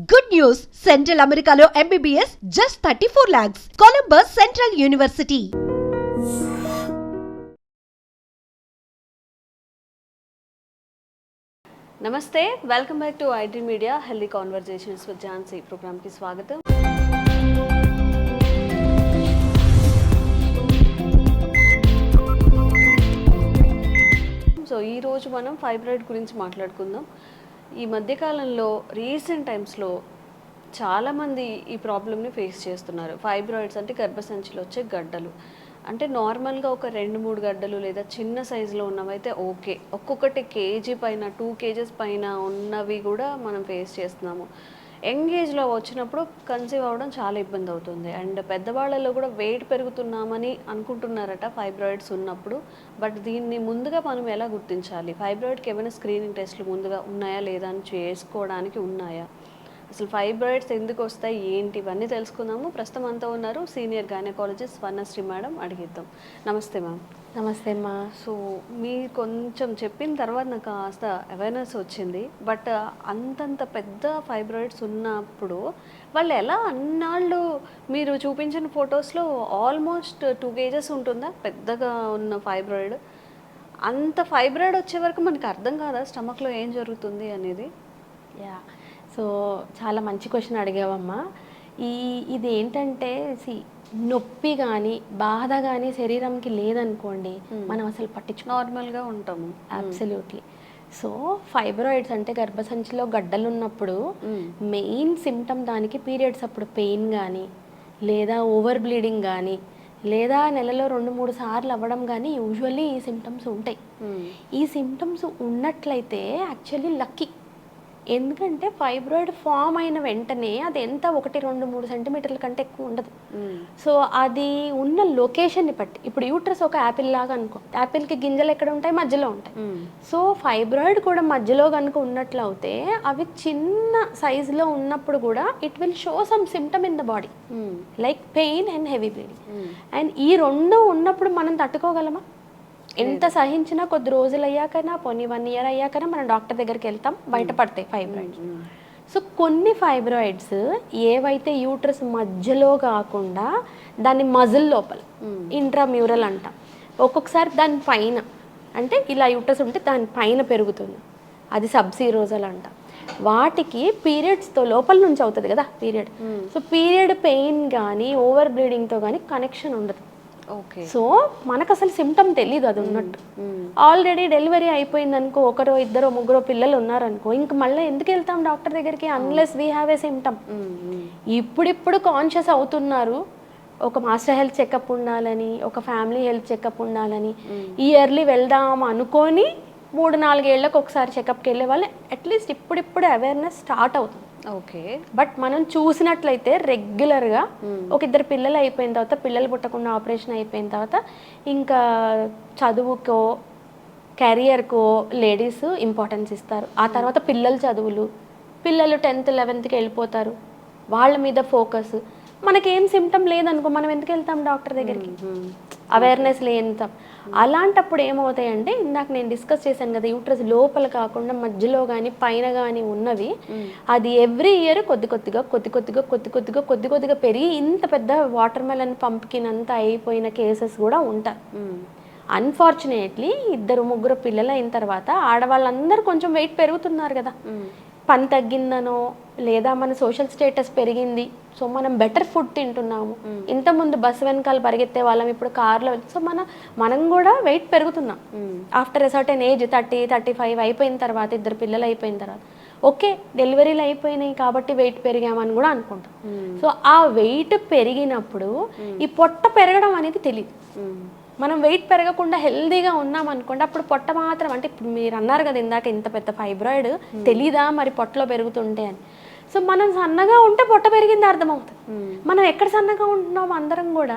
Good news! Central Americano MBBS just 34 lakhs. Columbus Central University. నమస్తే, welcome back to iDream media healthy conversations with Jhansi ప్రోగ్రామ్కి స్వాగతం. So ఈరోజు మనం fibroid గురించి మాట్లాడుకుందాం. ఈ మధ్యకాలంలో రీసెంట్ టైమ్స్లో చాలామంది ఈ ప్రాబ్లమ్ని ఫేస్ చేస్తున్నారు. ఫైబ్రాయిడ్స్ అంటే గర్భసంచిలో వచ్చే గడ్డలు. అంటే నార్మల్గా ఒక 2-3 గడ్డలు లేదా చిన్న సైజులో ఉన్నవైతే ఓకే, ఒక్కొక్కటి కేజీ పైన 2 kgs పైన ఉన్నవి కూడా మనం ఫేస్ చేస్తున్నాము. యంగ్ ఏజ్లో వచ్చినప్పుడు కన్సీవ్ అవ్వడం చాలా ఇబ్బంది అవుతుంది. అండ్ పెద్దవాళ్ళలో కూడా వెయిట్ పెరుగుతున్నామని అనుకుంటున్నారట ఫైబ్రాయిడ్స్ ఉన్నప్పుడు. బట్ దీన్ని ముందుగా మనం ఎలా గుర్తించాలి? ఫైబ్రాయిడ్కి ఏమైనా స్క్రీనింగ్ టెస్ట్లు ముందుగా ఉన్నాయా లేదా అని చేసుకోవడానికి ఉన్నాయా? అసలు ఫైబ్రాయిడ్స్ ఎందుకు వస్తాయి, ఏంటి, ఇవన్నీ తెలుసుకుందాము. ప్రస్తుతం అంతా ఉన్నారు సీనియర్ గైనకాలజిస్ట్ స్వర్ణశ్రీ మేడం. అడిగిద్దాం. నమస్తే మ్యామ్. నమస్తే అమ్మా. సో మీరు కొంచెం చెప్పిన తర్వాత నాకు కాస్త అవేర్నెస్ వచ్చింది. బట్ అంతంత పెద్ద ఫైబ్రాయిడ్స్ ఉన్నప్పుడు వాళ్ళు ఎలా అన్నాళ్ళు మీరు చూపించిన ఫొటోస్లో ఆల్మోస్ట్ 2 kgs ఉంటుందా పెద్దగా ఉన్న ఫైబ్రాయిడ్? అంత ఫైబ్రాయిడ్ వచ్చే వరకు మనకు అర్థం కాదా స్టమక్లో ఏం జరుగుతుంది అనేది? యా, సో చాలా మంచి క్వశ్చన్ అడిగావమ్మా. ఇది ఏంటంటే నొప్పి కానీ బాధ కానీ శరీరంకి లేదనుకోండి, మనం అసలు నార్మల్గా ఉంటాము. అబ్సల్యూట్లీ. సో ఫైబ్రాయిడ్స్ అంటే గర్భసంచిలో గడ్డలు ఉన్నప్పుడు మెయిన్ సిమ్టమ్ దానికి పీరియడ్స్ అప్పుడు పెయిన్ కానీ, లేదా ఓవర్ బ్లీడింగ్ కానీ, లేదా నెలలో 2-3 సార్లు అవ్వడం కానీ యూజువల్లీ ఈ సిమ్టమ్స్ ఉంటాయి. ఈ సిమ్టమ్స్ ఉన్నట్లయితే యాక్చువల్లీ లక్కీ. ఎందుకంటే ఫైబ్రాయిడ్ ఫామ్ అయిన వెంటనే అది ఎంత 1-2-3 సెంటీమీటర్ల కంటే ఎక్కువ ఉండదు. సో అది ఉన్న లొకేషన్ని బట్టి, ఇప్పుడు యూట్రస్ ఒక యాపిల్ లాగా అనుకో, యాపిల్కి గింజలు ఎక్కడ ఉంటాయి? మధ్యలో ఉంటాయి. సో ఫైబ్రాయిడ్ కూడా మధ్యలో కనుక ఉన్నట్లు అవుతే అవి చిన్న సైజులో ఉన్నప్పుడు కూడా it will show some symptom in the body like pain and heavy bleeding. And ఈ రెండు ఉన్నప్పుడు మనం తట్టుకోగలమా? ఎంత సహించినా కొద్ది రోజులు అయ్యాకైనా, పోనీ 1 year అయ్యాకైనా మనం డాక్టర్ దగ్గరికి వెళ్తాం, బయటపడతాయి ఫైబ్రాయిడ్స్. సో కొన్ని ఫైబ్రాయిడ్స్ ఏవైతే యూట్రస్ మధ్యలో కాకుండా దాని మజిల్ లోపల, ఇంట్రామ్యూరల్ అంటాం, ఒక్కొక్కసారి దాని పైన, అంటే ఇలా యూట్రస్ ఉంటే దాని పైన పెరుగుతుంది, అది సబ్సీరోజల్ అంటాం. వాటికి పీరియడ్స్తో లోపల నుంచి అవుతుంది కదా పీరియడ్. సో పీరియడ్ పెయిన్ కానీ ఓవర్ బ్లీడింగ్తో కానీ కనెక్షన్ ఉండదు. సో మనకు అసలు సిమ్టమ్ తెలీదు అది ఉన్నట్టు. ఆల్రెడీ డెలివరీ అయిపోయింది అనుకో, 1-2-3 పిల్లలు ఉన్నారనుకో, ఇంక మళ్ళీ ఎందుకు వెళ్తాం డాక్టర్ దగ్గరికి unless we have a symptom. ఇప్పుడిప్పుడు కాన్షియస్ అవుతున్నారు, ఒక మాస్టర్ హెల్త్ చెకప్ ఉండాలని, ఒక ఫ్యామిలీ హెల్త్ చెకప్ ఉండాలని, ఇయర్లీ వెళ్దాం అనుకొని 3-4 ఏళ్ళకి ఒకసారి చెకప్కి వెళ్ళే వాళ్ళు అట్లీస్ట్ ఇప్పుడిప్పుడు అవేర్నెస్ స్టార్ట్ అవుతుంది. ఓకే. బట్ మనం చూసినట్లయితే రెగ్యులర్గా ఒక 2 పిల్లలు అయిపోయిన తర్వాత, పిల్లలు పుట్టకుండా ఆపరేషన్ అయిపోయిన తర్వాత ఇంకా చదువుకో కెరియర్కో లేడీస్ ఇంపార్టెన్స్ ఇస్తారు. ఆ తర్వాత పిల్లల చదువులు, పిల్లలు 10th 11thకి వెళ్ళిపోతారు, వాళ్ళ మీద ఫోకస్. మనకేం సిమ్టమ్ లేదనుకో, మనం ఎందుకు వెళ్తాం డాక్టర్ దగ్గరికి? అవేర్నెస్ లేనితాం. అలాంటప్పుడు ఏమవుతాయంటే, ఇందాక నేను డిస్కస్ చేశాను కదా, యూట్రస్ లోపల కాకుండా మధ్యలో కానీ పైన కానీ ఉన్నవి, అది ఎవ్రీ ఇయర్ కొద్ది కొద్దిగా పెరిగి ఇంత పెద్ద వాటర్ మెలన్ పంప్కిన్ అంతా అయిపోయిన కేసెస్ కూడా ఉంటాయి. అన్ఫార్చునేట్లీ 2-3 పిల్లలు అయిన తర్వాత ఆడవాళ్ళందరూ కొంచెం వెయిట్ పెరుగుతున్నారు కదా, పని తగ్గిందనో లేదా మన సోషల్ స్టేటస్ పెరిగింది, సో మనం బెటర్ ఫుడ్ తింటున్నాము. ఇంతకుముందు బస్సు వెనకాల పరిగెత్తే వాళ్ళం, ఇప్పుడు కార్లో. సో మనం కూడా వెయిట్ పెరుగుతున్నాం. ఆఫ్టర్ ఎ సర్టెన్ ఏజ్ 30-35 అయిపోయిన తర్వాత, 2 పిల్లలు అయిపోయిన తర్వాత ఓకే డెలివరీలు అయిపోయినాయి కాబట్టి వెయిట్ పెరిగామని కూడా అనుకుంటాం. సో ఆ వెయిట్ పెరిగినప్పుడు ఈ పొట్ట పెరగడం అనేది తెలియదు. మనం వెయిట్ పెరగకుండా హెల్దీగా ఉన్నాం అనుకోండి, అప్పుడు పొట్ట మాత్రం, అంటే ఇప్పుడు మీరు అన్నారు కదా ఇందాక ఇంత పెద్ద ఫైబ్రాయిడ్ తెలీదా మరి పొట్టలో పెరుగుతుంటే అని. సో మనం సన్నగా ఉంటే పొట్ట పెరిగింది అర్థమవుతుంది. మనం ఎక్కడ సన్నగా ఉంటున్నాం అందరం కూడా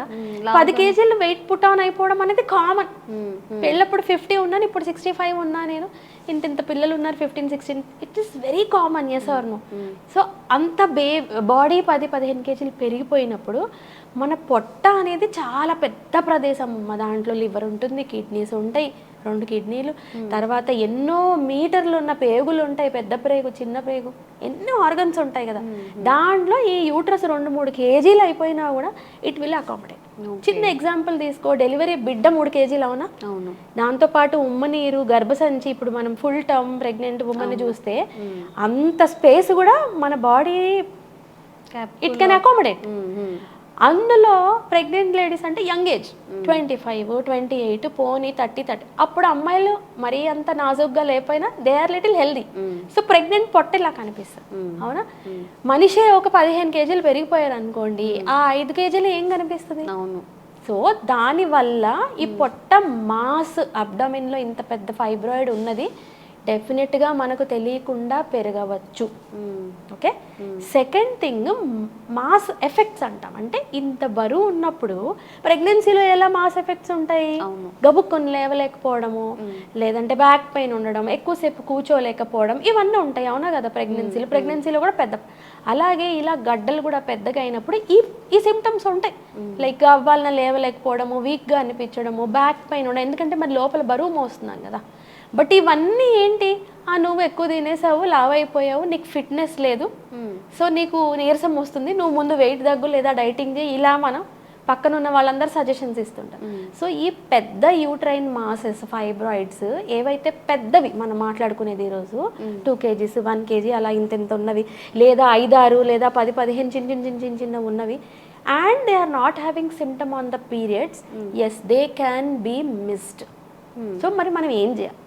10 kgs వెయిట్ పుట్ ఆన్ అయిపోవడం అనేది కామన్. పెళ్ళప్పుడు 50 ఉన్నాను, ఇప్పుడు 65 ఉన్నా, నేను ఇంత పిల్లలు ఉన్నారు 15-16, it is very common. Yes or no? So అంత బాడీ 10-15 kgs పెరిగిపోయినప్పుడు మన పొట్ట అనేది చాలా పెద్ద ప్రదేశం. దాంట్లో లివర్ ఉంటుంది, కిడ్నీస్ ఉంటాయి, 2 కిడ్నీలు, తర్వాత ఎన్నో మీటర్లు ఉన్న పేగులు ఉంటాయి, పెద్ద పేగు చిన్న పేగు, ఎన్నో ఆర్గన్స్ ఉంటాయి కదా. దాంట్లో ఈ యూట్రస్ 2-3 కేజీలు అయిపోయినా కూడా ఇట్ విల్ అకామిడేట్. చిన్న ఎగ్జాంపుల్ తీసుకో, డెలివరీ బిడ్డ 3 కేజీలు అవునా, దాంతోపాటు ఉమ్మనీరు, గర్భసంచి, ఇప్పుడు మనం ఫుల్ టర్మ్ ప్రెగ్నెంట్ ఉమ్మని చూస్తే అంత స్పేస్ కూడా మన బాడీ ఇట్ కెన్ అకామిడేట్. అందులో ప్రెగ్నెంట్ లేడీస్ అంటే యంగ్ ఏజ్ 25, 28, పోనీ 30. అప్పుడు అమ్మాయిలు మరీ అంత నాజుగ్గా లేకపోయినా they are little healthy. So pregnant పొట్టేలా కనిపిస్తుంది అవునా. మనిషే ఒక 15 కేజీలు పెరిగిపోయారు అనుకోండి, ఆ 5 కేజీలు ఏం కనిపిస్తుంది. అవును. సో దానివల్ల ఈ పొట్ట మాస్, అబ్డామిన్లో ఇంత పెద్ద ఫైబ్రాయిడ్ ఉన్నది డెఫినెట్గా మనకు తెలియకుండా పెరగవచ్చు. Okay. Second thing, mass effects అంటాం. అంటే ఇంత బరువు ఉన్నప్పుడు ప్రెగ్నెన్సీలో ఎలా మాస్ ఎఫెక్ట్స్ ఉంటాయి, గబుక్కుని లేవలేకపోవడము, లేదంటే బ్యాక్ పెయిన్ ఉండడం, ఎక్కువసేపు కూర్చోలేకపోవడం, ఇవన్నీ ఉంటాయి అవునా కదా ప్రెగ్నెన్సీలో కూడా పెద్ద. అలాగే ఇలా గడ్డలు కూడా పెద్దగా అయినప్పుడు ఈ సిమ్టమ్స్ ఉంటాయి. లైక్ వాళ్ళని లేవలేకపోవడము, వీక్గా అనిపించడము, బ్యాక్ పెయిన్ ఉండడం, ఎందుకంటే మరి లోపల బరువు మోస్తున్నాను కదా. బట్ ఇవన్నీ ఏంటి, నువ్వు ఎక్కువ తినేసావు, లావ్ అయిపోయావు, నీకు ఫిట్నెస్ లేదు, సో నీకు నీరసం వస్తుంది, నువ్వు ముందు వెయిట్ తగ్గు లేదా డైటింగ్ చేయి, ఇలా మనం పక్కన ఉన్న వాళ్ళందరూ సజెషన్స్ ఇస్తుంటారు. సో ఈ పెద్ద యూట్రైన్ మాసెస్, ఫైబ్రాయిడ్స్ ఏవైతే పెద్దవి మనం మాట్లాడుకునేది ఈరోజు 2 kgs, 1 kg అలా ఇంత ఉన్నవి, లేదా 5-6 లేదా 10-15 చిన్న ఉన్నవి, and they are not having symptom on the periods, yes they can be missed. So మరి మనం ఏం చేయాలి?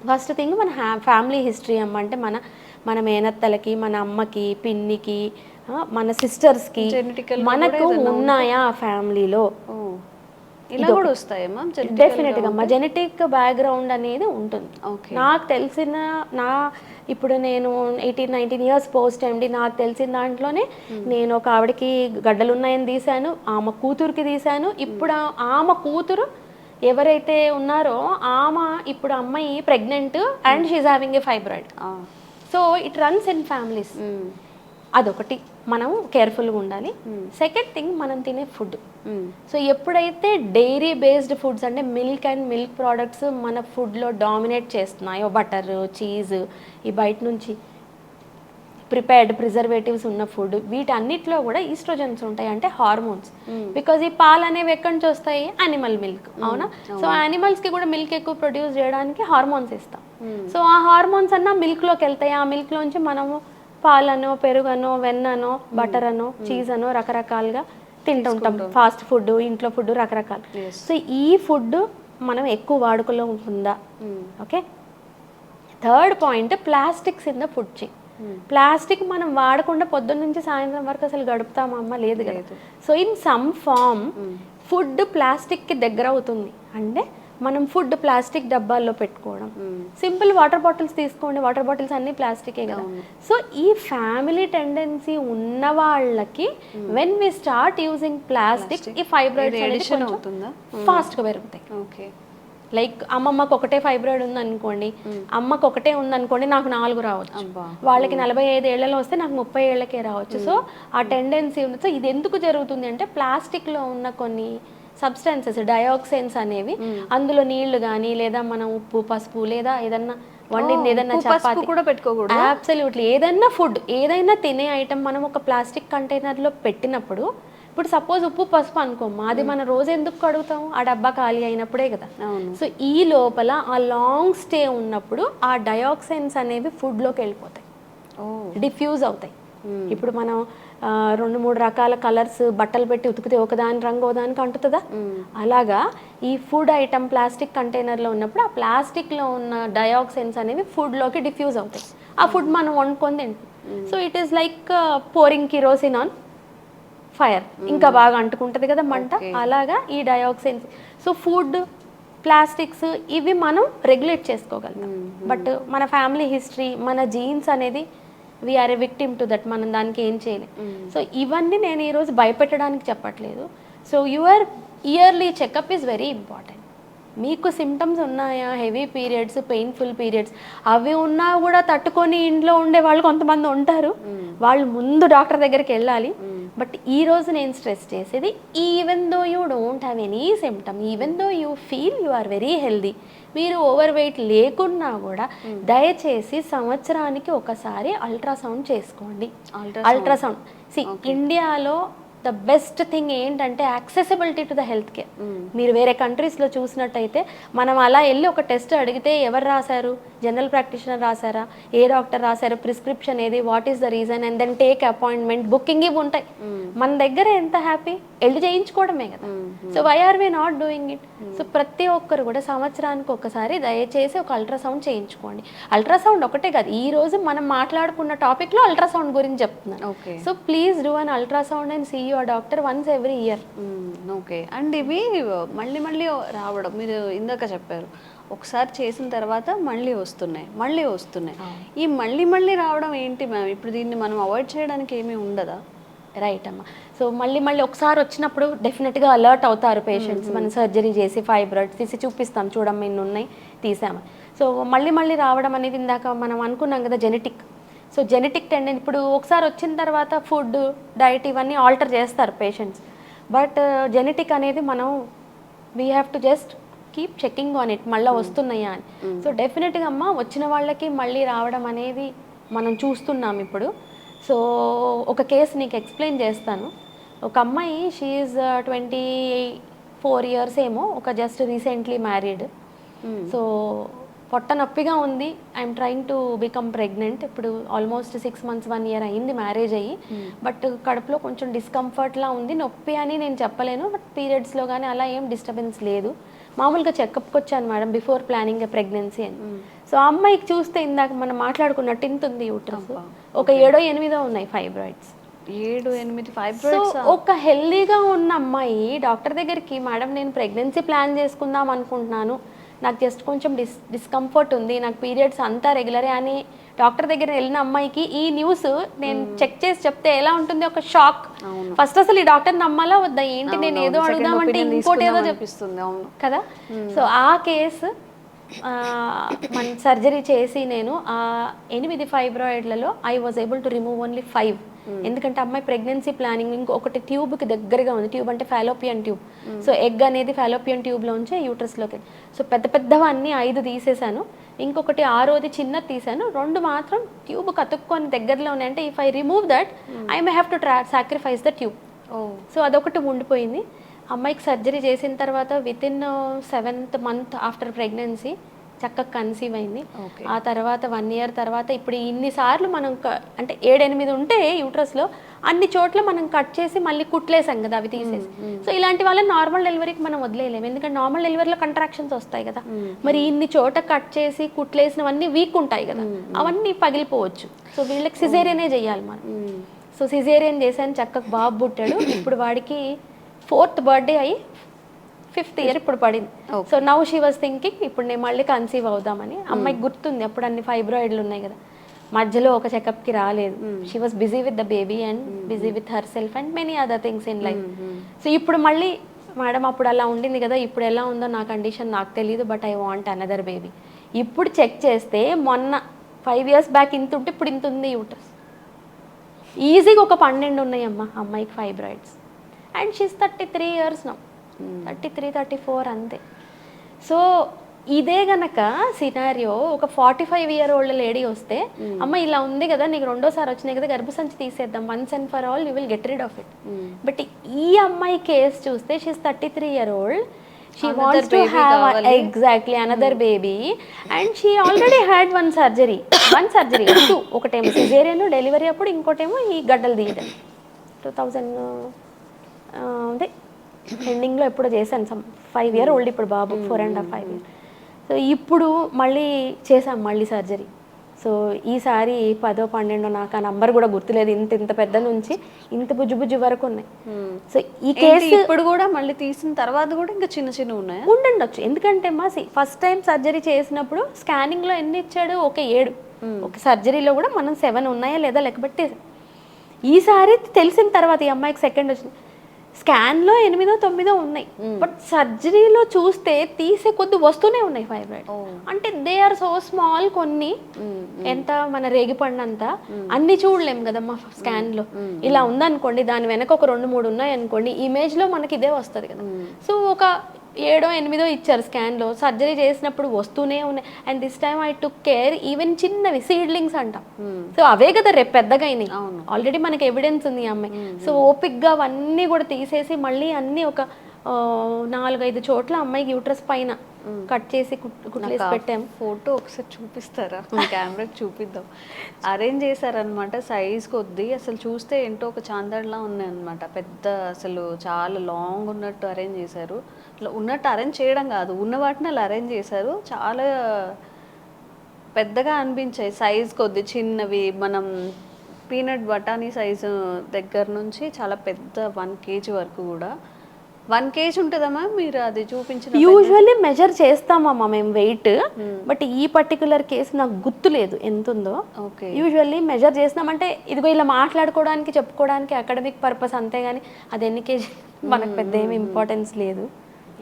ఫస్ట్ థింగ్, మన ఫ్యామిలీ హిస్టరీ అంటే మన మేనత్తలకి, మన అమ్మకి, పిన్నికి, మన సిస్టర్స్కి మనకు ఉన్నాయా ఫ్యామిలీలో, ఇలా కూడా వస్తాయమ్మా డెఫినెట్గా మా జెనెటిక్ బ్యాక్గ్రౌండ్ అనేది ఉంటుంది. నాకు తెలిసిన ఇప్పుడు నేను 18-19 ఇయర్స్ పోస్ట్ MD, నాకు తెలిసిన దాంట్లోనే నేను ఒక ఆవిడకి గడ్డలు ఉన్నాయని తీశాను, ఆమె కూతురికి తీశాను. ఇప్పుడు ఆమె కూతురు ఎవరైతే ఉన్నారో ఆమె ఇప్పుడు అమ్మాయి pregnant and she's having a fibroid. So it runs in families. అదొకటి మనం కేర్ఫుల్గా ఉండాలి. సెకండ్ థింగ్, మనం తినే ఫుడ్. సో ఎప్పుడైతే డైరీ బేస్డ్ ఫుడ్స్ అంటే మిల్క్ అండ్ మిల్క్ ప్రోడక్ట్స్ మన ఫుడ్లో డామినేట్ చేస్తున్నాయో, బటర్, చీజ్, ఈ బయట నుంచి ప్రిపేర్డ్ ప్రిజర్వేటివ్స్ ఉన్న ఫుడ్, వీటన్నిటిలో కూడా ఈస్ట్రోజన్స్ ఉంటాయి, అంటే హార్మోన్స్. బికాజ్ ఈ పాలు అనేవి ఎక్కడి నుంచి వస్తాయి, యానిమల్ మిల్క్ అవునా. సో యానిమల్స్కి కూడా మిల్క్ ఎక్కువ ప్రొడ్యూస్ చేయడానికి హార్మోన్స్ ఇస్తాం. సో ఆ హార్మోన్స్ అన్న మిల్క్లోకి వెళ్తాయి, ఆ మిల్క్లోంచి మనము పాలనో, పెరుగనో, వెన్ననో, బటర్ అనో, చీజ్ అనో రకరకాలుగా తింటుంటాం. ఫాస్ట్ ఫుడ్, ఇంట్లో ఫుడ్ రకరకాలు. సో ఈ ఫుడ్ మనం ఎక్కువ వాడుకలో ఉంటుందా. Okay. Third point, plastics in the food chain. Plastic మనం వాడకుండా పొద్దున్న నుంచి సాయంత్రం వరకు అసలు గడుపుతామమ్మ, లేదు కదా. So in some form food ప్లాస్టిక్కి దగ్గర అవుతుంది. అంటే మనం ఫుడ్ ప్లాస్టిక్ డబ్బాల్లో పెట్టుకోవడం, సింపుల్ వాటర్ బాటిల్స్ తీసుకోండి, వాటర్ బాటిల్స్ అన్ని ప్లాస్టికే కదా. సో ఈ ఫ్యామిలీ టెండెన్సీ ఉన్న వాళ్ళకి when we start using plastic, ఈ ఫైబ్రాయిడ్స్ ఫాస్ట్గా పెరుగుతాయి. ఓకే. లైక్ అమ్మమ్మకు ఒకటే ఫైబ్రాయిడ్ ఉందనుకోండి, అమ్మకు ఒకటే ఉందనుకోండి, నాకు 4 రావచ్చు, వాళ్ళకి 45 ఏళ్లలో వస్తే నాకు 30 ఏళ్లకే రావచ్చు. సో ఆ టెండెన్సీ ఉంది. సో ఇది ఎందుకు జరుగుతుంది అంటే ప్లాస్టిక్లో ఉన్న కొన్ని సబ్స్టెన్సెస్, డయాక్సైన్స్ అనేవి, అందులో నీళ్లు కానీ, లేదా మనం ఉప్పు, పసుపు, లేదా ఏదన్నా వండింది, ఏదన్నా చపాతీ కూడా పెట్టుకోకూడదు. అబ్సల్యూట్లీ. ఏదైనా ఫుడ్, ఏదైనా తినే ఐటమ్ మనం ఒక ప్లాస్టిక్ కంటైనర్లో పెట్టినప్పుడు, ఇప్పుడు సపోజ్ ఉప్పు, పసుపు అనుకోమ్మా, అది మనం రోజు ఎందుకు కడుగుతాం, ఆ డబ్బా ఖాళీ అయినప్పుడే కదా. సో ఈ లోపల ఆ లాంగ్ స్టే ఉన్నప్పుడు ఆ డయాక్సైన్స్ అనేవి ఫుడ్లోకి వెళ్ళిపోతాయి, డిఫ్యూజ్ అవుతాయి. ఇప్పుడు మనం 2-3 రకాల కలర్స్ బట్టలు పెట్టి ఉతికితే ఒకదాని రంగు ఒకదానికి అంటుతుందా, అలాగా ఈ ఫుడ్ ఐటమ్ ప్లాస్టిక్ కంటైనర్లో ఉన్నప్పుడు ఆ ప్లాస్టిక్లో ఉన్న డయాక్సైన్స్ అనేవి ఫుడ్లోకి డిఫ్యూజ్ అవుతాయి. ఆ ఫుడ్ మనం వండుకొని తింటాం. So it is like pouring kerosene on fire, ఇంకా బాగా అంటుకుంటుంది కదా మంట. అలాగా ఈ డయాక్సైన్స్. సో ఫుడ్, ప్లాస్టిక్స్ ఇవి మనం రెగ్యులేట్ చేసుకోగలుగుతాం. బట్ మన ఫ్యామిలీ హిస్టరీ, మన జీన్స్ అనేది we are a victim to that, మనం దానికి ఏం చేయలేం. సో ఇవన్నీ నేను ఈరోజు భయపెట్టడానికి చెప్పట్లేదు. So your yearly checkup is very important. మీకు సిమ్టమ్స్ ఉన్నాయా, హెవీ పీరియడ్స్, పెయిన్ఫుల్ పీరియడ్స్, అవి ఉన్నా కూడా తట్టుకొని ఇంట్లో ఉండే వాళ్ళు కొంతమంది ఉంటారు. వాళ్ళు ముందు డాక్టర్ దగ్గరికి వెళ్ళాలి. బట్ ఈ రోజు నేను స్ట్రెస్ చేసేది, even though you don't have any symptom, even though you feel you are very healthy, మీరు ఓవర్ వెయిట్ లేకున్నా కూడా దయచేసి సంవత్సరానికి ఒకసారి అల్ట్రాసౌండ్ చేసుకోండి. అల్ట్రాసౌండ్ ఇండియాలో ద బెస్ట్ థింగ్ ఏంటంటే accessibility to the health care. మీరు వేరే కంట్రీస్లో చూసినట్టయితే మనం అలా వెళ్ళి ఒక టెస్ట్ అడిగితే ఎవరు రాశారు, జనరల్ ప్రాక్టీషనర్ రాశారా, ఏ డాక్టర్ రాశారు, ప్రిస్క్రిప్షన్ ఏది, what is the reason, and then take appointment, booking ఇవి ఉంటాయి. మన దగ్గర ఎంత హ్యాపీ, వెళ్ళి చేయించుకోవడమే కదా. So why are we not doing it? So ప్రతి ఒక్కరు కూడా సంవత్సరానికి ఒకసారి దయచేసి ఒక అల్ట్రాసౌండ్ చేయించుకోండి. అల్ట్రాసౌండ్ ఒకటే కాదు, ఈ రోజు మనం మాట్లాడుకున్న టాపిక్లో అల్ట్రాసౌండ్ గురించి చెప్తున్నాను. So please do an ultrasound and see your doctor once every year. Okay. And ఇవి మళ్ళీ మళ్ళీ రావడం, మీరు ఇందాక చెప్పారు ఒకసారి చేసిన తర్వాత మళ్ళీ వస్తున్నాయి. ఈ మళ్ళీ మళ్ళీ రావడం ఏంటి మ్యామ్? ఇప్పుడు దీన్ని మనం అవాయిడ్ చేయడానికి ఏమీ ఉండదా? రైట్ అమ్మ. సో మళ్ళీ ఒకసారి వచ్చినప్పుడు డెఫినెట్గా అలర్ట్ అవుతారు పేషెంట్స్. మనం సర్జరీ చేసి ఫైబ్రాయిడ్స్ తీసి చూపిస్తాం, చూడమ్మ ఇన్ని ఉన్నాయి తీసాము. సో మళ్ళీ రావడం అనేది ఇందాక మనం అనుకున్నాం కదా జెనెటిక్. సో జెనెటిక్ టెండెన్సీ, ఇప్పుడు ఒకసారి వచ్చిన తర్వాత ఫుడ్, డైట్ ఇవన్నీ ఆల్టర్ చేస్తారు పేషెంట్స్. బట్ జెనెటిక్ అనేది మనం we have to just keep checking on it, మళ్ళీ వస్తున్నాయా అని. సో డెఫినెట్గా అమ్మ వచ్చిన వాళ్ళకి మళ్ళీ రావడం అనేది మనం చూస్తున్నాం ఇప్పుడు. సో ఒక కేసు నీకు ఎక్స్ప్లెయిన్ చేస్తాను. ఒక అమ్మాయి, షీ ఈజ్ 24 years ఏమో, ఒక జస్ట్ రీసెంట్లీ మ్యారీడ్. సో పొట్ట నొప్పిగా ఉంది, I'm trying to become pregnant. ఇప్పుడు ఆల్మోస్ట్ 6 months 1 year అయింది మ్యారేజ్ అయ్యి. బట్ కడుపులో కొంచెం డిస్కంఫర్ట్లా ఉంది, నొప్పి అని నేను చెప్పలేను. బట్ పీరియడ్స్లో కానీ అలా ఏం డిస్టర్బెన్స్ లేదు. మామూలుగా చెకప్కి వచ్చాను మేడం, బిఫోర్ ప్లానింగ్ ఎ ప్రెగ్నెన్సీ అని. సో అమ్మాయికి చూస్తే ఇందాక మనం మాట్లాడుకున్నట్టు ఇంత ఉంది యూట్రస్, ఒక 7-8 ఉన్నాయి ఫైబ్రాయిడ్స్. 7-8 ఫైబ్రాయిడ్స్. ఒక హెల్దీగా ఉన్న అమ్మాయి డాక్టర్ దగ్గరికి, మేడం నేను ప్రెగ్నెన్సీ ప్లాన్ చేసుకుందాం అనుకుంటున్నాను, నాకు జస్ట్ కొంచెం డిస్కంఫర్ట్ ఉంది, నాకు పీరియడ్స్ అంతా రెగ్యులరే అని డాక్టర్ దగ్గర వెళ్ళిన అమ్మాయికి ఈ న్యూస్ నేను చెక్ చేసి చెప్తే ఎలా ఉంటుంది? ఒక షాక్. ఫస్ట్ అసలు ఈ డాక్టర్ నమ్మాలా వద్దా, ఏంటి నేను ఏదో అడుగుదామంటే ఇంకోటి ఏదో చెప్పిస్తుంది కదా. సో ఆ కేసు మన సర్జరీ చేసి నేను ఆ 8 ఫైబ్రాయిడ్లలో I was able to remove only 5. ఎందుకంటే అమ్మాయి ప్రెగ్నెన్సీ ప్లానింగ్ ఇంకొకటి ట్యూబ్కి దగ్గరగా ఉంది. ట్యూబ్ అంటే ఫాలోపియన్ ట్యూబ్. సో ఎగ్ అనేది ఫాలోపియన్ ట్యూబ్లోంచి యూట్రస్లోకి. సో పెద్దవన్నీ 5 తీసేసాను, ఇంకొకటి 6వది చిన్నది తీసాను, 2 మాత్రం ట్యూబ్ కతుక్కొని దగ్గరలో ఉన్నాయి. అంటే if I remove that I may have to sacrifice the tube. So అదొకటి ఉండిపోయింది. అమ్మాయికి సర్జరీ చేసిన తర్వాత within 7th month after pregnancy చక్కగా కన్సీవ్ అయింది. ఆ తర్వాత 1 year తర్వాత ఇప్పుడు ఇన్నిసార్లు మనం అంటే 7-8 ఉంటే యూట్రస్లో అన్ని చోట్ల మనం కట్ చేసి మళ్ళీ కుట్లేసాం కదా, అవి తీసేసి. సో ఇలాంటి వాళ్ళని నార్మల్ డెలివరీకి మనం వదిలేయలేము, ఎందుకంటే నార్మల్ డెలివరీలో కంట్రాక్షన్స్ వస్తాయి కదా. మరి ఇన్ని చోట కట్ చేసి కుట్లేసినవన్నీ వీక్ ఉంటాయి కదా, అవన్నీ పగిలిపోవచ్చు. సో వీళ్ళకి సిజేరియనే చేయాలి మనం. సో సిజేరియన్ చేశాను, చక్కగా బాబు పుట్టాడు. ఇప్పుడు వాడికి 4th birthday అయ్యి 5th year ఇప్పుడు పడింది. So now she was thinking ఇప్పుడు నేను మళ్ళీ కన్సీవ్ అవుదామని. అమ్మాయికి గుర్తుంది అప్పుడు అన్ని ఫైబ్రాయిడ్లు ఉన్నాయి కదా, మధ్యలో ఒక చెకప్కి రాలేదు. She was busy with the baby and busy with her self and many other things in life. So ఇప్పుడు మళ్ళీ మేడం అప్పుడు అలా ఉండింది కదా, ఇప్పుడు ఎలా ఉందో నా కండిషన్ నాకు తెలియదు, but I want another baby. ఇప్పుడు చెక్ చేస్తే మొన్న 5 years బ్యాక్ ఇంత ఉంటే ఇప్పుడు ఇంత ఉంది యూట్రస్. ఈజీగా ఒక 12 ఉన్నాయమ్మా అమ్మాయికి fibroids. And she's 33 years now, 33-34 అంతే. సో ఇదే గనక సినారియో ఒక 45-year-old లేడీ వస్తే, అమ్మ ఇలా ఉంది కదా, నీకు 2వ సారి వచ్చినాయి కదా, గర్భసంచి తీసేద్దాం, once and for all you will get rid of it. But ఈ అమ్మాయి కేసు చూస్తే she's 33-year-old, she wants to have exactly another baby and she already had one surgery 2. ఒకటేమో సిజేరియన్ డెలివరీ అప్పుడు, ఇంకోటేమో ఈ గడ్డలు తీయడం 2000 అదే ఎండింగ్లో ఎప్పుడో చేశాను. 5-year-old ఇప్పుడు బాబు, 4.5 years. సో ఇప్పుడు మళ్ళీ చేసాం మళ్ళీ సర్జరీ. సో ఈసారి 10వ 12వ నాకు ఆ నంబర్ కూడా గుర్తులేదు, ఇంత పెద్ద నుంచి ఇంత బుజ్జు వరకు ఉన్నాయి. సో ఈ కేసు ఇప్పుడు కూడా మళ్ళీ తీసిన తర్వాత కూడా ఇంకా చిన్న ఉన్నాయి ఉండండొచ్చు. ఎందుకంటే మా ఫస్ట్ టైం సర్జరీ చేసినప్పుడు స్కానింగ్లో ఎన్ని ఇచ్చాడు, ఒక 7. ఒక సర్జరీలో కూడా మనం 7 ఉన్నాయా లేదా లెక్కబెట్టి. ఈసారి తెలిసిన తర్వాత ఈ అమ్మాయికి 2nd వచ్చింది. స్కాన్లో 8 9 ఉన్నాయి, బట్ సర్జరీలో చూస్తే తీసే కొద్ది వస్తూనే ఉన్నాయి ఫైబ్రాయిడ్. అంటే దే ఆర్ సో స్మాల్, కొన్ని ఎంత మన రేగిపడినంత అన్ని చూడలేం కదమ్మా స్కాన్లో. ఇలా ఉందనుకోండి, దాని వెనక ఒక 2 3 ఉన్నాయి అనుకోండి, ఇమేజ్లో మనకి ఇదే వస్తుంది కదా. సో ఒక 7 8 ఇచ్చారు స్కాన్లో, సర్జరీ చేసినప్పుడు వస్తూనే ఉన్నాయి. And this time I took care, even చిన్నవి సీడ్లింగ్స్ అంట. సో అవే కదా రేపు పెద్దగా అయినాయి, ఆల్రెడీ మనకి ఎవిడెన్స్ ఉంది ఈ అమ్మాయి. సో ఓపిక్గా అవన్నీ కూడా తీసేసి మళ్ళీ అన్నీ ఒక 4 5 చోట్ల అమ్మాయికి యూట్రస్ పైన కట్ చేసి కుట్లేసి పెట్టాం. ఫోటో ఒకసారి చూపిస్తారా? కెమెరాకి చూపిద్దాం. అరేంజ్ చేశారనమాట సైజ్ కొద్దీ, అసలు చూస్తే ఏంటో ఒక చాందడ్లా ఉన్నాయి అనమాట. పెద్ద అసలు చాలా లాంగ్ ఉన్నట్టు అరేంజ్ చేశారు. ఉన్నట్టు అరేంజ్ చేయడం కాదు, ఉన్న వాటిని అలా అరేంజ్ చేశారు. చాలా పెద్దగా అనిపించాయి సైజ్ కొద్ది, చిన్నవి. మనం పీనట్ బఠానీ సైజు దగ్గర నుంచి చాలా పెద్ద 1 kg వరకు కూడా. 1 kg ఉంటుందమ్మా మీరు అది చూపించిన? యూజువల్లీ మెజర్ చేస్తామమ్మా మేము వెయిట్, బట్ ఈ పర్టికులర్ కేసు నాకు గుర్తు లేదు ఎంత ఉందో. ఓకే, యూజువల్లీ మెజర్ చేస్తామంటే ఇదిగో ఇలా మాట్లాడుకోవడానికి చెప్పుకోవడానికి అకాడమిక్ పర్పస్, అంతేగాని అది ఎన్ని కేజీ మనకు పెద్ద ఏమి ఇంపార్టెన్స్ లేదు.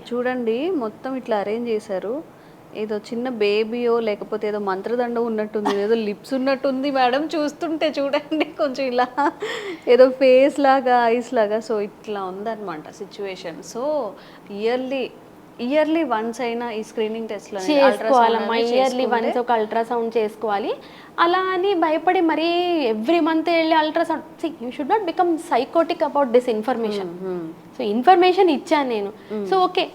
చూడండి మొత్తం ఇట్లా అరేంజ్ చేశారు. ఏదో చిన్న బేబీయో లేకపోతే ఏదో మంత్రదండం ఉన్నట్టుంది, ఏదో లిప్స్ ఉన్నట్టుంది మేడం చూస్తుంటే. చూడండి కొంచెం ఇలా ఏదో ఫేస్ లాగా, ఐస్ లాగా. సో ఇట్లా ఉందన్నమాట సిచ్యువేషన్. సో ఇయర్లీ వన్స్ అయినా ఈ స్క్రీనింగ్ టెస్ట్ చేసుకోవాలమ్మా, ఇయర్లీ వన్స్ ఒక అల్ట్రాసౌండ్ చేసుకోవాలి. అలా అని భయపడి మరీ ఎవ్రీ మంత్ వెళ్ళి ultrasound, you should not become psychotic about this information. So information ఇచ్చాను నేను. సో ఓకే,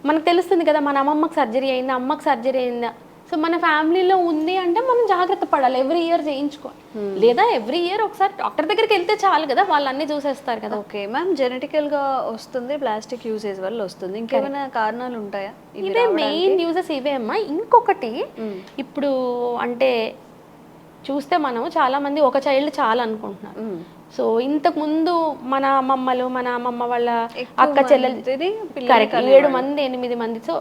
మనకు తెలుస్తుంది కదా మన అమ్మమ్మకి సర్జరీ అయిందా, అమ్మకి సర్జరీ అయిందా. సో మన ఫ్యామిలీలో ఉంది అంటే మనం జాగ్రత్త పడాలి, ఎవ్రీ ఇయర్ చేయించుకోవాలి. లేదా ఎవ్రీ ఇయర్ ఒకసారి డాక్టర్ దగ్గరికి వెళ్తే చాలు కదా, వాళ్ళు అన్నీ చూసేస్తారు కదా. ఓకే మ్యామ్, జెనెటికల్గా వస్తుంది, ప్లాస్టిక్ యూసేజ్ వల్ల వస్తుంది, ఇంకేమైనా కారణాలు ఉంటాయా? ఇవే మెయిన్ యూజెస్ ఇవే అమ్మా. ఇంకొకటి ఇప్పుడు అంటే చూస్తే మనం చాలా మంది ఒక చైల్డ్ చాలా అనుకుంటున్నారు. సో ఇంతకు ముందు మన అమ్మమ్మలు, మన అమ్మమ్మ వాళ్ళ అక్క చెల్లెలు కరెక్ట్ 7 మంది 8 మంది. సో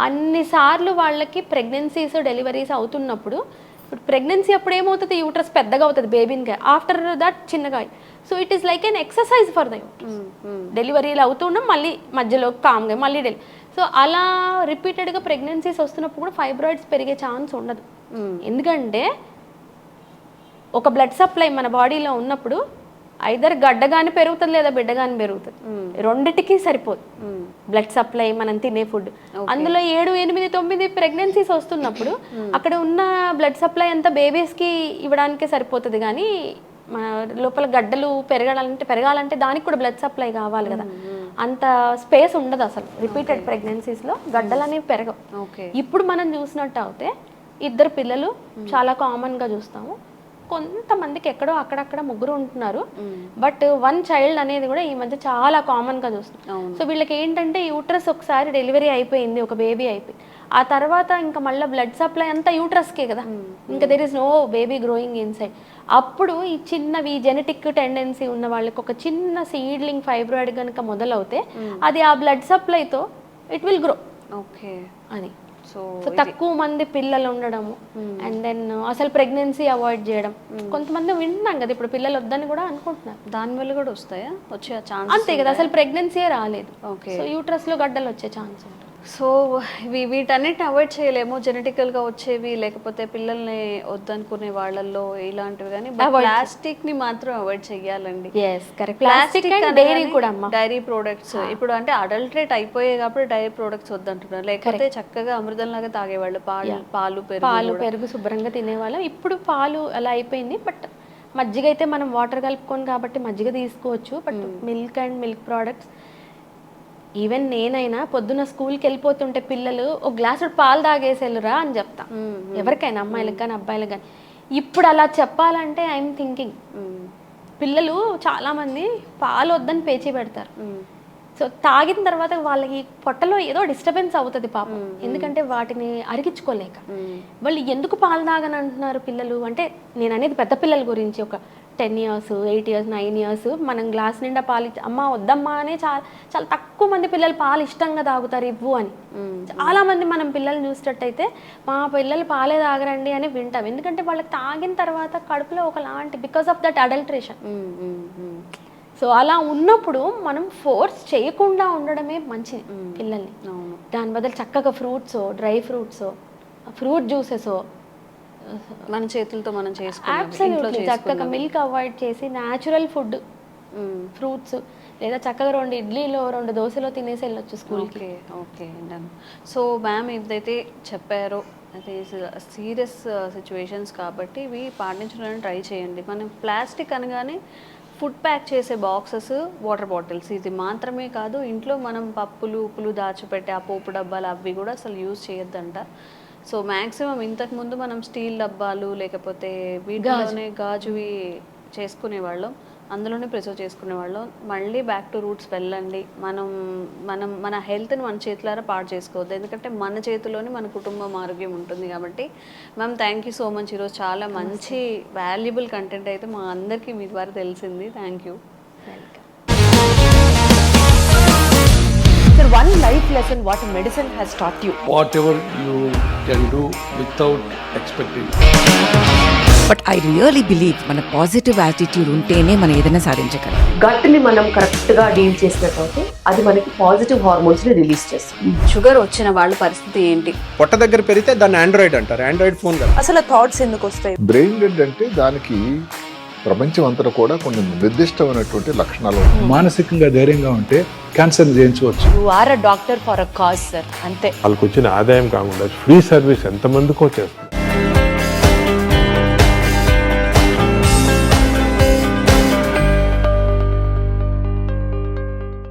అన్నిసార్లు వాళ్ళకి ప్రెగ్నెన్సీస్ డెలివరీస్ అవుతున్నప్పుడు, ఇప్పుడు ప్రెగ్నెన్సీ అప్పుడు ఏమవుతుంది, యూట్రస్ పెద్దగా అవుతుంది బేబీని, ఆఫ్టర్ దట్ చిన్నగా. So it is like an exercise for the uterus. డెలివరీలు అవుతున్నాం, మళ్ళీ మధ్యలో కామ్గా మళ్ళీ సో అలా రిపీటెడ్గా ప్రెగ్నెన్సీస్ వస్తున్నప్పుడు కూడా ఫైబ్రాయిడ్స్ పెరిగే ఛాన్స్ ఉండదు. ఎందుకంటే ఒక బ్లడ్ సప్లై మన బాడీలో ఉన్నప్పుడు ఐదర్ గడ్డ కానీ పెరుగుతుంది లేదా బిడ్డ కానీ పెరుగుతుంది, రెండిటికి సరిపోదు బ్లడ్ సప్లై, మనం తినే ఫుడ్. అందులో 7 8 9 ప్రెగ్నెన్సీస్ వస్తున్నప్పుడు అక్కడ ఉన్న బ్లడ్ సప్లై అంతా బేబీస్కి ఇవ్వడానికే సరిపోతుంది, కానీ మన లోపల గడ్డలు పెరగాలంటే దానికి కూడా బ్లడ్ సప్లై కావాలి కదా. అంత స్పేస్ ఉండదు అసలు రిపీటెడ్ ప్రెగ్నెన్సీస్లో, గడ్డలు అనేవి పెరగవు. ఇప్పుడు మనం చూసినట్టు అయితే 2 పిల్లలు చాలా కామన్గా చూస్తాము. కొంతమందికి ఎక్కడో అక్కడక్కడ 3 ఉంటున్నారు, బట్ 1 చైల్డ్ అనేది కూడా ఈ మధ్య చాలా కామన్గా చూస్తున్నాం. సో వీళ్ళకి ఏంటంటే యూట్రస్ ఒకసారి డెలివరీ అయిపోయింది, ఒక బేబీ అయిపోయింది, ఆ తర్వాత ఇంకా మళ్ళీ బ్లడ్ సప్లై అంతా యూట్రస్కే కదా, ఇంకా there is no baby growing inside. అప్పుడు ఈ చిన్నవి జెనెటిక్ టెండెన్సీ ఉన్న వాళ్ళకి ఒక చిన్న సీడ్లింగ్ ఫైబ్రాయిడ్ కనుక మొదలవుతే అది ఆ బ్లడ్ సప్లైతో ఇట్ విల్ గ్రో. ఓకే, అది సో తక్కువ మంది పిల్లలు ఉండడము, అండ్ దెన్ అసలు ప్రెగ్నెన్సీ అవాయిడ్ చేయడం. కొంతమంది వింటున్నాం కదా ఇప్పుడు పిల్లలు వద్దని కూడా అనుకుంటున్నారు, దానివల్ల కూడా వస్తాయా, వచ్చే ఛాన్స్? అంతే కదా, అసలు ప్రెగ్నెన్సీయే రాలేదు. ఓకే, సో యూట్రస్లో గడ్డలు వచ్చే ఛాన్స్ ఉంటుంది. సో వీటన్నిటిని అవాయిడ్ చేయలేము, జెనెటికల్గా వచ్చేవి, లేకపోతే పిల్లల్ని వద్దనుకునే వాళ్ళల్లో ఇలాంటివి. కానీ ప్లాస్టిక్ని మాత్రం అవాయిడ్ చేయాలండి. ప్లాస్టిక్ డైరీ కూడా, డైరీ ప్రోడక్ట్స్ ఇప్పుడు అంటే అడల్టరేట్ అయిపోయాయి కాబట్టి డైరీ ప్రోడక్ట్స్ వద్దంటున్నారు, లేకపోతే చక్కగా అమృతంలాగా తాగేవాళ్ళు, పాలు పెరుగు శుభ్రంగా తినేవాళ్ళం. ఇప్పుడు పాలు అలా అయిపోయింది, బట్ మజ్జిగ అయితే మనం వాటర్ కలుపుకొని కాబట్టి మజ్జిగ తీసుకోవచ్చు. But milk and milk products, even నేనైనా పొద్దున్న స్కూల్కి వెళ్ళిపోతుంటే పిల్లలు ఒక గ్లాసు పాలు తాగేసేళ్ళురా అని చెప్తా, ఎవరికైనా అమ్మాయిలకు కానీ అబ్బాయిలకు కానీ. ఇప్పుడు అలా చెప్పాలంటే ఐఎమ్ థింకింగ్, పిల్లలు చాలామంది పాలు వద్దని పేచీ పెడతారు. సో తాగిన తర్వాత వాళ్ళకి పొట్టలో ఏదో డిస్టర్బెన్స్ అవుతుంది పాపం, ఎందుకంటే వాటిని అరిగించుకోలేక. వాళ్ళు ఎందుకు పాలు తాగని అంటున్నారు పిల్లలు అంటే, నేను అనేది పెద్ద పిల్లల గురించి, ఒక 10 years 8 years 9 years మనం గ్లాస్ నిండా పాలు అమ్మ వద్దమ్మా అనే చాలా తక్కువ మంది పిల్లలు పాలు ఇష్టంగా తాగుతారు, ఇవ్వు అని. చాలా మంది మనం పిల్లల్ని చూసినట్టయితే మా పిల్లలు పాలే తాగరండి అని వింటాం, ఎందుకంటే వాళ్ళకి తాగిన తర్వాత కడుపులో ఒకలాంటి because of that adulteration. So అలా ఉన్నప్పుడు మనం ఫోర్స్ చేయకుండా ఉండడమే మంచిది పిల్లల్ని. అవును. దాని బదులు చక్కగా fruits, dry fruits, fruit juices, మన చేతులతో మనం చేసుకునేవి, ఇంట్లో అబ్సల్యూట్లీ చక్కగా చేసుకున్నవి. మిల్క్ అవాయిడ్ చేసి న్యాచురల్ ఫుడ్, ఫ్రూట్స్, లేదా చక్కగా 2 ఇడ్లీలో 2 దోశలో తినేసి వెళ్ళొచ్చు స్కూల్కి. Okay okay done. So ma'am ఏదైతే చెప్పారో అది సీరియస్ సిచ్యువేషన్స్ కాబట్టి ఇవి పాటించడానికి ట్రై చేయండి. మనం ప్లాస్టిక్ అనగానే ఫుడ్ ప్యాక్ చేసే బాక్సెస్, వాటర్ బాటిల్స్ ఇది మాత్రమే కాదు, ఇంట్లో మనం పప్పులు ఉప్పులు దాచిపెట్టే ఆ పోపు డబ్బాలు అవి కూడా అసలు యూజ్ చేయొద్దంట. సో మ్యాక్సిమం ఇంతకుముందు మనం స్టీల్ డబ్బాలు లేకపోతే వీటిలోనే గాజువి చేసుకునేవాళ్ళం, అందులోనే ప్రిజర్వ్ చేసుకునేవాళ్ళం. మళ్ళీ బ్యాక్ టు రూట్స్ వెళ్ళండి. మన హెల్త్ని మన చేతులారా పాడు చేసుకోవద్దు, ఎందుకంటే మన చేతిలోనే మన కుటుంబం ఆరోగ్యం ఉంటుంది కాబట్టి. Ma'am thank you so much. ఈరోజు చాలా మంచి వాల్యుబుల్ కంటెంట్ అయితే మా అందరికీ మీ ద్వారా తెలిసింది. Thank you. Sir, one life lesson what medicine has taught you. Whatever you can do without expecting. But I really believe మన పాజిటివ్ యాటిట్యూడ్ ఉంటేనే మనం ఏదైనా సాధించగలం. గట్ ని మనం కరెక్ట్ గా డీల్ చేసినట్లయితే అది మనకి పాజిటివ్ హార్మోన్స్ ని రిలీజ్ చేస్తుంది. షుగర్ వచ్చిన వాళ్ళ పరిస్థితి ఏంటి? పొట్ట దగ్గర పెరిగితే దాన్ని ఆండ్రాయిడ్ అంటారు, ఆండ్రాయిడ్ ఫోన్ కదా. అసలు థాట్స్ ఎందుకు వస్తాయి? బ్రెయిన్ డెడ్ అంటే దానికి ప్రపంచం అంతా కూడా కొన్ని నిర్దిష్టమైనటువంటి లక్షణాలు ఉన్నాయి. మానసికంగా ధైర్యంగా ఉంటే క్యాన్సర్ జయించవచ్చు. You are a doctor for a cause sir, అంతే. వాళ్ళకి వచ్చిన ఆదాయం కాకుండా ఫ్రీ సర్వీస్ ఎంతమందికో చేస్తుంది.